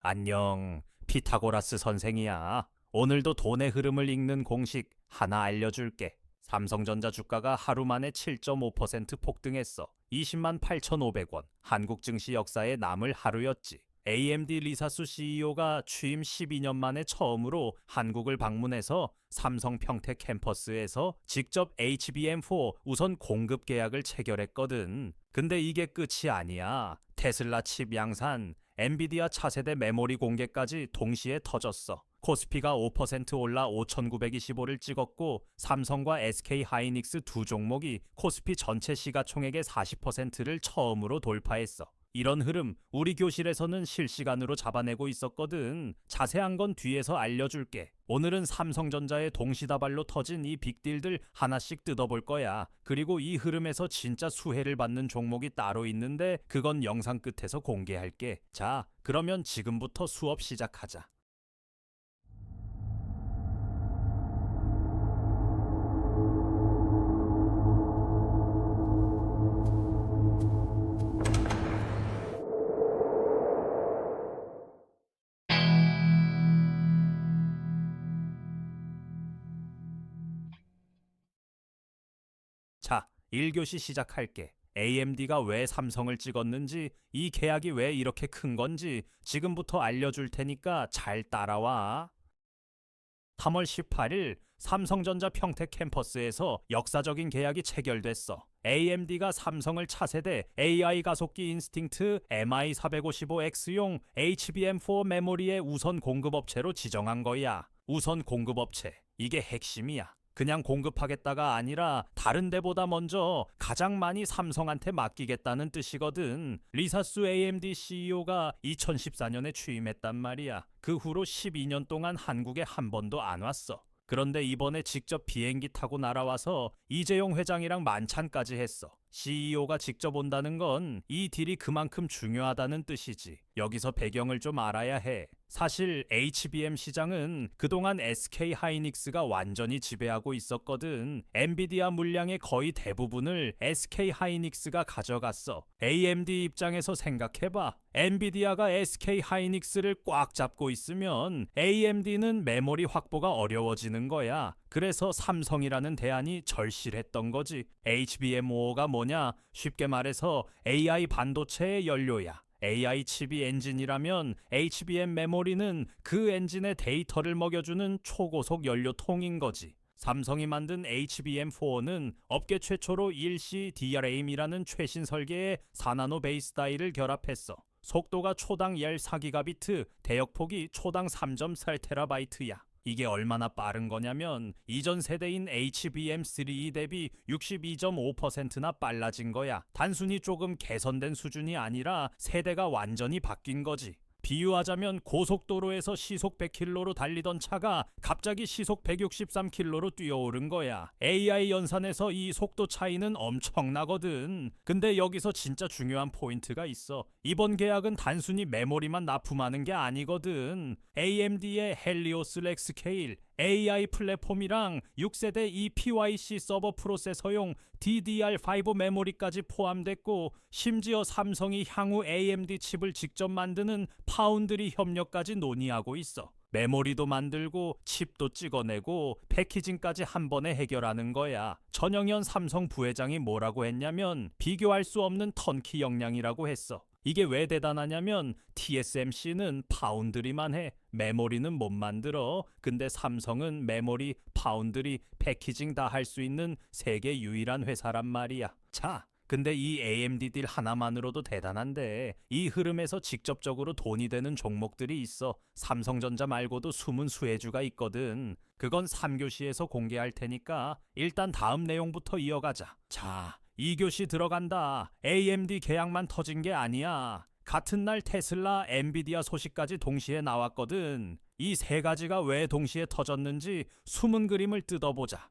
안녕, 피타고라스 선생이야. 오늘도 돈의 흐름을 읽는 공식 하나 알려줄게. 삼성전자 주가가 하루 만에 7.5% 폭등했어. 20만 8,500원. 한국 증시 역사에 남을 하루였지. AMD 리사수 CEO가 취임 12년 만에 처음으로 한국을 방문해서 삼성 평택 캠퍼스에서 직접 HBM4 우선 공급 계약을 체결했거든. 근데 이게 끝이 아니야. 테슬라 칩 양산, 엔비디아 차세대 메모리 공개까지 동시에 터졌어. 코스피가 5% 올라 5,925를 찍었고 삼성과 SK 하이닉스 두 종목이 코스피 전체 시가총액의 40%를 처음으로 돌파했어. 이런 흐름 우리 교실에서는 실시간으로 잡아내고 있었거든. 자세한 건 뒤에서 알려줄게. 오늘은 삼성전자의 동시다발로 터진 이 빅딜들 하나씩 뜯어볼 거야. 그리고 이 흐름에서 진짜 수혜를 받는 종목이 따로 있는데 그건 영상 끝에서 공개할게. 자, 그러면 지금부터 수업 시작하자. 자, 1교시 시작할게. AMD가 왜 삼성을 찍었는지, 이 계약이 왜 이렇게 큰 건지 지금부터 알려줄 테니까 잘 따라와. 3월 18일 삼성전자 평택 캠퍼스에서 역사적인 계약이 체결됐어. AMD가 삼성을 차세대 AI 가속기 인스팅트 MI455X용 HBM4 메모리의 우선 공급업체로 지정한 거야. 우선 공급업체. 이게 핵심이야. 그냥 공급하겠다가 아니라 다른 데보다 먼저 가장 많이 삼성한테 맡기겠다는 뜻이거든. 리사수 AMD CEO가 2014년에 취임했단 말이야. 그 후로 12년 동안 한국에 한 번도 안 왔어. 그런데 이번에 직접 비행기 타고 날아와서 이재용 회장이랑 만찬까지 했어. CEO가 직접 온다는 건 이 딜이 그만큼 중요하다는 뜻이지. 여기서 배경을 좀 알아야 해. 사실 HBM 시장은 그동안 SK 하이닉스가 완전히 지배하고 있었거든. 엔비디아 물량의 거의 대부분을 SK 하이닉스가 가져갔어. AMD 입장에서 생각해봐. 엔비디아가 SK 하이닉스를 꽉 잡고 있으면 AMD는 메모리 확보가 어려워지는 거야. 그래서 삼성이라는 대안이 절실했던 거지. HBM5가 뭐냐? 쉽게 말해서 AI 반도체의 연료야. AI 칩이 엔진이라면 HBM 메모리는 그 엔진의 데이터를 먹여주는 초고속 연료통인 거지. 삼성이 만든 HBM4는 업계 최초로 일시 DRAM이라는 최신 설계의 4나노 베이스 다이를 결합했어. 속도가 초당 14기가비트, 대역폭이 초당 3.4TB야. 이게 얼마나 빠른 거냐면 이전 세대인 HBM3E 대비 62.5%나 빨라진 거야. 단순히 조금 개선된 수준이 아니라 세대가 완전히 바뀐 거지. 비유하자면 고속도로에서 시속 100km로 달리던 차가 갑자기 시속 163km로 뛰어오른 거야. AI 연산에서 이 속도 차이는 엄청나거든. 근데 여기서 진짜 중요한 포인트가 있어. 이번 계약은 단순히 메모리만 납품하는 게 아니거든. AMD의 헬리오스 렉스케일 AI 플랫폼이랑 6세대 ePYC 서버 프로세서용 DDR5 메모리까지 포함됐고 심지어 삼성이 향후 AMD 칩을 직접 만드는 파운드리 협력까지 논의하고 있어. 메모리도 만들고 칩도 찍어내고 패키징까지 한 번에 해결하는 거야. 전영현 삼성 부회장이 뭐라고 했냐면 비교할 수 없는 턴키 역량이라고 했어. 이게 왜 대단하냐면 TSMC는 파운드리만 해. 메모리는 못 만들어. 근데 삼성은 메모리, 파운드리, 패키징 다 할 수 있는 세계 유일한 회사란 말이야. 자, 근데 이 AMD 딜 하나만으로도 대단한데 이 흐름에서 직접적으로 돈이 되는 종목들이 있어. 삼성전자 말고도 숨은 수혜주가 있거든. 그건 3교시에서 공개할 테니까 일단 다음 내용부터 이어가자. 자, 2교시 들어간다. AMD 계약만 터진 게 아니야. 같은 날 테슬라, 엔비디아 소식까지 동시에 나왔거든. 이 세 가지가 왜 동시에 터졌는지 숨은 그림을 뜯어보자.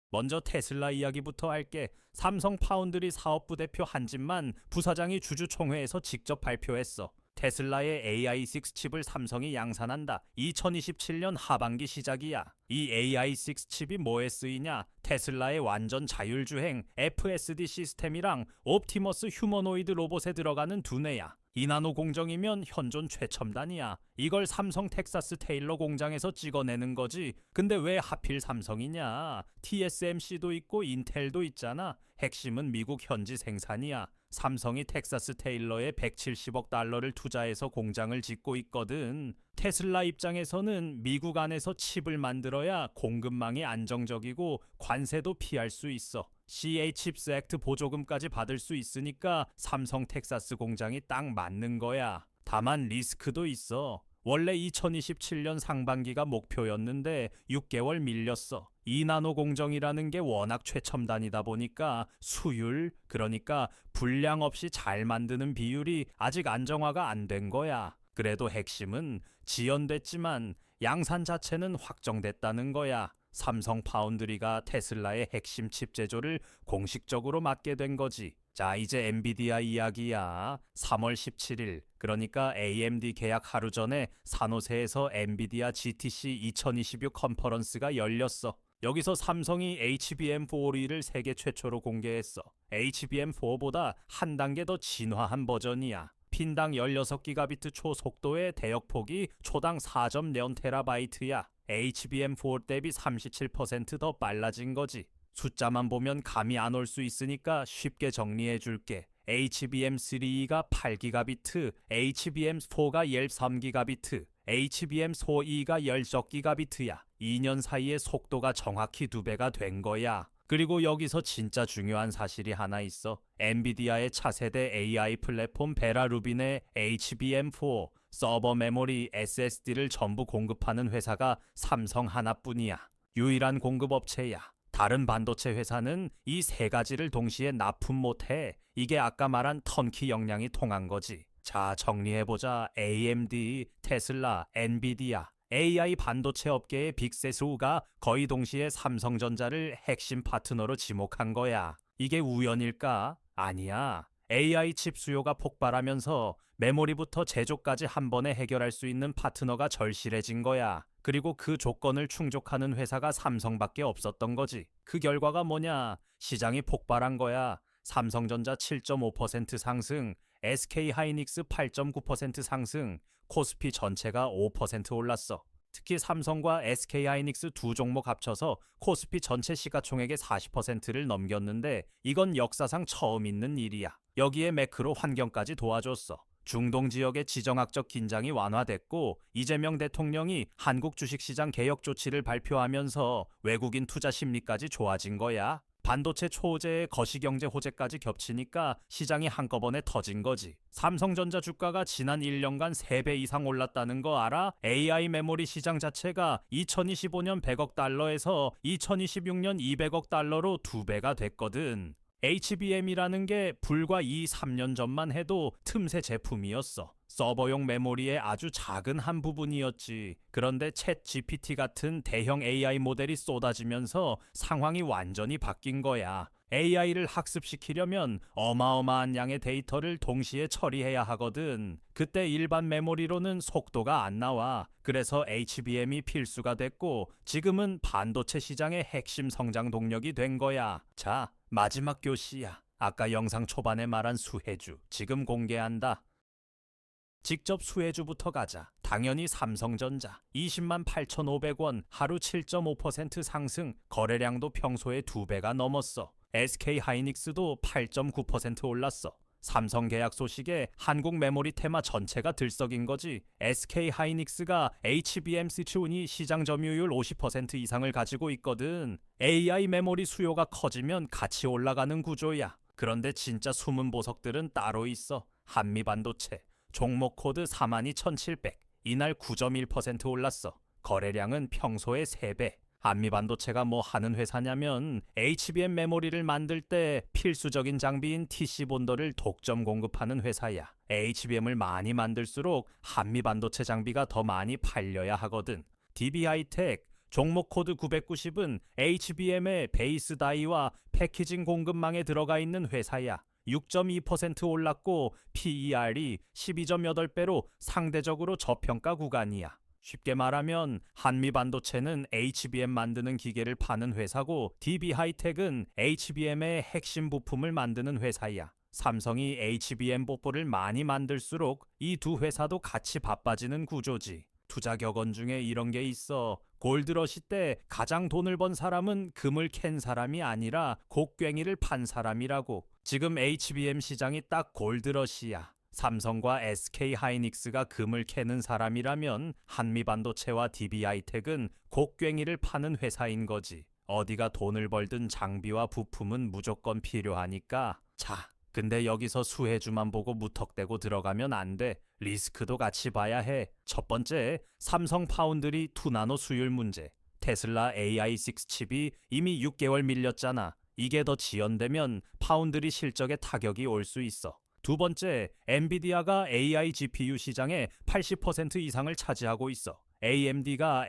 먼저 테슬라 이야기부터 할게. 삼성 파운드리 사업부 대표 한진만 부사장이 주주총회에서 직접 발표했어. 테슬라의 AI6 칩을 삼성이 양산한다. 2027년 하반기 시작이야. 이 AI6 칩이 뭐에 쓰이냐? 테슬라의 완전 자율주행 FSD 시스템이랑 옵티머스 휴머노이드 로봇에 들어가는 두뇌야. 2나노 공정이면 현존 최첨단이야. 이걸 삼성 텍사스 테일러 공장에서 찍어내는 거지. 근데 왜 하필 삼성이냐? TSMC도 있고 인텔도 있잖아. 핵심은 미국 현지 생산이야. 삼성이 텍사스 테일러에 170억 달러를 투자해서 공장을 짓고 있거든. 테슬라 입장에서는 미국 안에서 칩을 만들어야 공급망이 안정적이고 관세도 피할 수 있어. CA 칩스 액트 보조금까지 받을 수 있으니까 삼성 텍사스 공장이 딱 맞는 거야. 다만 리스크도 있어. 원래 2027년 상반기가 목표였는데 6개월 밀렸어. 2나노 공정이라는 게 워낙 최첨단이다 보니까 수율, 그러니까 불량 없이 잘 만드는 비율이 아직 안정화가 안 된 거야. 그래도 핵심은 지연됐지만 양산 자체는 확정됐다는 거야. 삼성 파운드리가 테슬라의 핵심 칩 제조를 공식적으로 맡게 된 거지. 자, 이제 엔비디아 이야기야. 3월 17일, 그러니까 AMD 계약 하루 전에 산호세에서 엔비디아 GTC 2026 컨퍼런스가 열렸어. 여기서 삼성이 HBM4를 세계 최초로 공개했어. HBM4보다 한 단계 더 진화한 버전이야. 핀당 16기가비트 초속도의 대역폭이 초당 4.0TB야. HBM4 대비 37% 더 빨라진 거지. 숫자만 보면 감이 안 올 수 있으니까 쉽게 정리해 줄게. HBM3가 8기가비트, HBM4가 13기가비트, HBM4E가 16기가비트야. 2년 사이에 속도가 정확히 2배가 된 거야. 그리고 여기서 진짜 중요한 사실이 하나 있어. 엔비디아의 차세대 AI 플랫폼 베라 루빈의 HBM4 서버 메모리 SSD를 전부 공급하는 회사가 삼성 하나뿐이야. 유일한 공급업체야. 다른 반도체 회사는 이 세 가지를 동시에 납품 못해. 이게 아까 말한 턴키 역량이 통한 거지. 자, 정리해보자. AMD, 테슬라, 엔비디아. AI 반도체 업계의 빅세스우가 거의 동시에 삼성전자를 핵심 파트너로 지목한 거야. 이게 우연일까? 아니야. AI 칩 수요가 폭발하면서 메모리부터 제조까지 한 번에 해결할 수 있는 파트너가 절실해진 거야. 그리고 그 조건을 충족하는 회사가 삼성밖에 없었던 거지. 그 결과가 뭐냐? 시장이 폭발한 거야. 삼성전자 7.5% 상승, SK하이닉스 8.9% 상승, 코스피 전체가 5% 올랐어. 특히 삼성과 SK하이닉스 두 종목 합쳐서 코스피 전체 시가총액의 40%를 넘겼는데 이건 역사상 처음 있는 일이야. 여기에 매크로 환경까지 도와줬어. 중동 지역의 지정학적 긴장이 완화됐고 이재명 대통령이 한국 주식시장 개혁 조치를 발표하면서 외국인 투자 심리까지 좋아진 거야. 반도체 초호재에 거시경제 호재까지 겹치니까 시장이 한꺼번에 터진 거지. 삼성전자 주가가 지난 1년간 3배 이상 올랐다는 거 알아? AI 메모리 시장 자체가 2025년 100억 달러에서 2026년 200억 달러로 2배가 됐거든. HBM이라는 게 불과 2-3년 전만 해도 틈새 제품이었어. 서버용 메모리의 아주 작은 한 부분이었지. 그런데 챗 GPT 같은 대형 AI 모델이 쏟아지면서 상황이 완전히 바뀐 거야. AI를 학습시키려면 어마어마한 양의 데이터를 동시에 처리해야 하거든. 그때 일반 메모리로는 속도가 안 나와. 그래서 HBM이 필수가 됐고 지금은 반도체 시장의 핵심 성장 동력이 된 거야. 자, 마지막 교시야. 아까 영상 초반에 말한 수혜주 지금 공개한다. 직접 수혜주부터 가자. 당연히 삼성전자 20만 8,500원 하루 7.5% 상승, 거래량도 평소에 2배가 넘었어. SK하이닉스도 8.9% 올랐어. 삼성 계약 소식에 한국 메모리 테마 전체가 들썩인 거지. SK하이닉스가 HBM 시추운이 시장 점유율 50% 이상을 가지고 있거든. AI 메모리 수요가 커지면 같이 올라가는 구조야. 그런데 진짜 숨은 보석들은 따로 있어. 한미반도체 종목 코드 42,700 이날 9.1% 올랐어. 거래량은 평소의 3배. 한미반도체가 뭐 하는 회사냐면 HBM 메모리를 만들 때 필수적인 장비인 TC 본더를 독점 공급하는 회사야. HBM을 많이 만들수록 한미반도체 장비가 더 많이 팔려야 하거든. DB하이텍 종목 코드 990은 HBM의 베이스 다이와 패키징 공급망에 들어가 있는 회사야. 6.2% 올랐고 PER이 12.8배로 상대적으로 저평가 구간이야. 쉽게 말하면 한미반도체는 HBM 만드는 기계를 파는 회사고 DB하이텍은 HBM의 핵심 부품을 만드는 회사야. 삼성이 HBM 뽀뽀를 많이 만들수록 이 두 회사도 같이 바빠지는 구조지. 투자 격언 중에 이런 게 있어. 골드러시 때 가장 돈을 번 사람은 금을 캔 사람이 아니라 곡괭이를 판 사람이라고. 지금 HBM 시장이 딱 골드러시야. 삼성과 SK 하이닉스가 금을 캐는 사람이라면 한미반도체와 DB하이텍은 곡괭이를 파는 회사인 거지. 어디가 돈을 벌든 장비와 부품은 무조건 필요하니까. 자, 근데 여기서 수혜주만 보고 무턱대고 들어가면 안 돼. 리스크도 같이 봐야 해. 첫 번째, 삼성 파운드리 2나노 수율 문제. 테슬라 AI6 칩이 이미 6개월 밀렸잖아. 이게 더 지연되면 파운드리 실적에 타격이 올 수 있어. 두 번째, 엔비디아가 AI GPU 시장의 80% 이상을 차지하고 있어. AMD가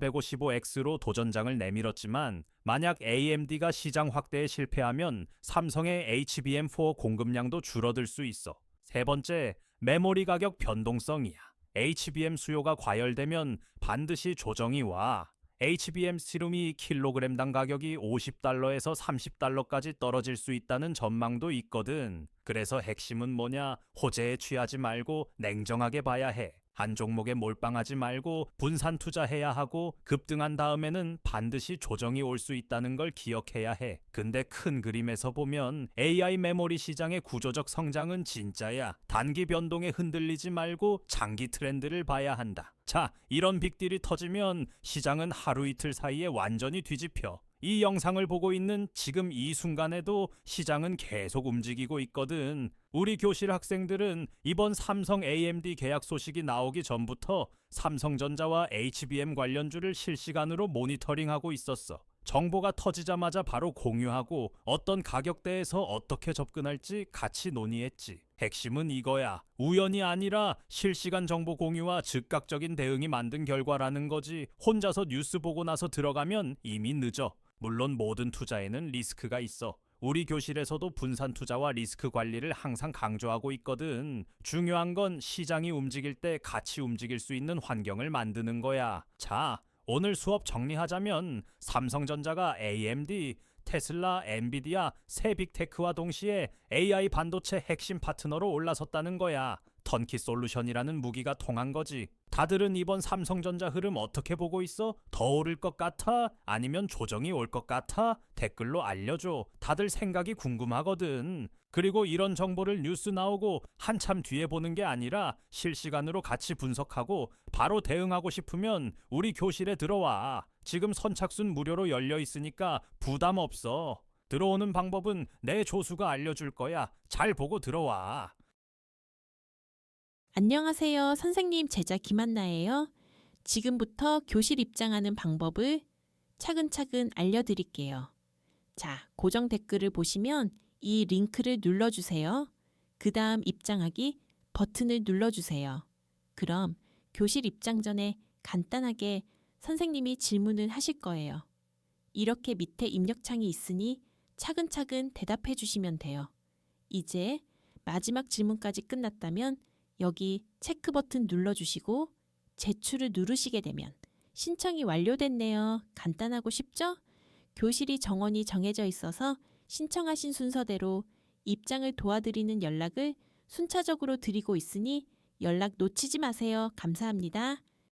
MI455X로 도전장을 내밀었지만 만약 AMD가 시장 확대에 실패하면 삼성의 HBM4 공급량도 줄어들 수 있어. 세 번째, 메모리 가격 변동성이야. HBM 수요가 과열되면 반드시 조정이 와. HBM 스룸이 킬로그램당 가격이 $50에서 $30까지 떨어질 수 있다는 전망도 있거든. 그래서 핵심은 뭐냐? 호재에 취하지 말고 냉정하게 봐야 해. 한 종목에 몰빵하지 말고 분산 투자해야 하고 급등한 다음에는 반드시 조정이 올 수 있다는 걸 기억해야 해. 근데 큰 그림에서 보면 AI 메모리 시장의 구조적 성장은 진짜야. 단기 변동에 흔들리지 말고 장기 트렌드를 봐야 한다. 자, 이런 빅딜이 터지면 시장은 하루 이틀 사이에 완전히 뒤집혀. 이 영상을 보고 있는 지금 이 순간에도 시장은 계속 움직이고 있거든. 우리 교실 학생들은 이번 삼성 AMD 계약 소식이 나오기 전부터 삼성전자와 HBM 관련주를 실시간으로 모니터링하고 있었어. 정보가 터지자마자 바로 공유하고 어떤 가격대에서 어떻게 접근할지 같이 논의했지. 핵심은 이거야. 우연이 아니라 실시간 정보 공유와 즉각적인 대응이 만든 결과라는 거지. 혼자서 뉴스 보고 나서 들어가면 이미 늦어. 물론 모든 투자에는 리스크가 있어. 우리 교실에서도 분산 투자와 리스크 관리를 항상 강조하고 있거든. 중요한 건 시장이 움직일 때 같이 움직일 수 있는 환경을 만드는 거야. 자, 오늘 수업 정리하자면 삼성전자가 AMD, 테슬라, 엔비디아, 세 빅테크와 동시에 AI 반도체 핵심 파트너로 올라섰다는 거야. 턴키 솔루션이라는 무기가 통한 거지. 다들은 이번 삼성전자 흐름 어떻게 보고 있어? 더 오를 것 같아? 아니면 조정이 올 것 같아? 댓글로 알려줘. 다들 생각이 궁금하거든. 그리고 이런 정보를 뉴스 나오고 한참 뒤에 보는 게 아니라 실시간으로 같이 분석하고 바로 대응하고 싶으면 우리 교실에 들어와. 지금 선착순 무료로 열려 있으니까 부담 없어. 들어오는 방법은 내 조수가 알려줄 거야. 잘 보고 들어와. 안녕하세요. 선생님 제자 김한나예요. 지금부터 교실 입장하는 방법을 차근차근 알려드릴게요. 자, 고정 댓글을 보시면 이 링크를 눌러주세요. 그 다음 입장하기 버튼을 눌러주세요. 그럼 교실 입장 전에 간단하게 선생님이 질문을 하실 거예요. 이렇게 밑에 입력창이 있으니 차근차근 대답해 주시면 돼요. 이제 마지막 질문까지 끝났다면 여기 체크 버튼 눌러주시고 제출을 누르시게 되면 신청이 완료됐네요. 간단하고 쉽죠? 교실이 정원이 정해져 있어서 신청하신 순서대로 입장을 도와드리는 연락을 순차적으로 드리고 있으니 연락 놓치지 마세요. 감사합니다.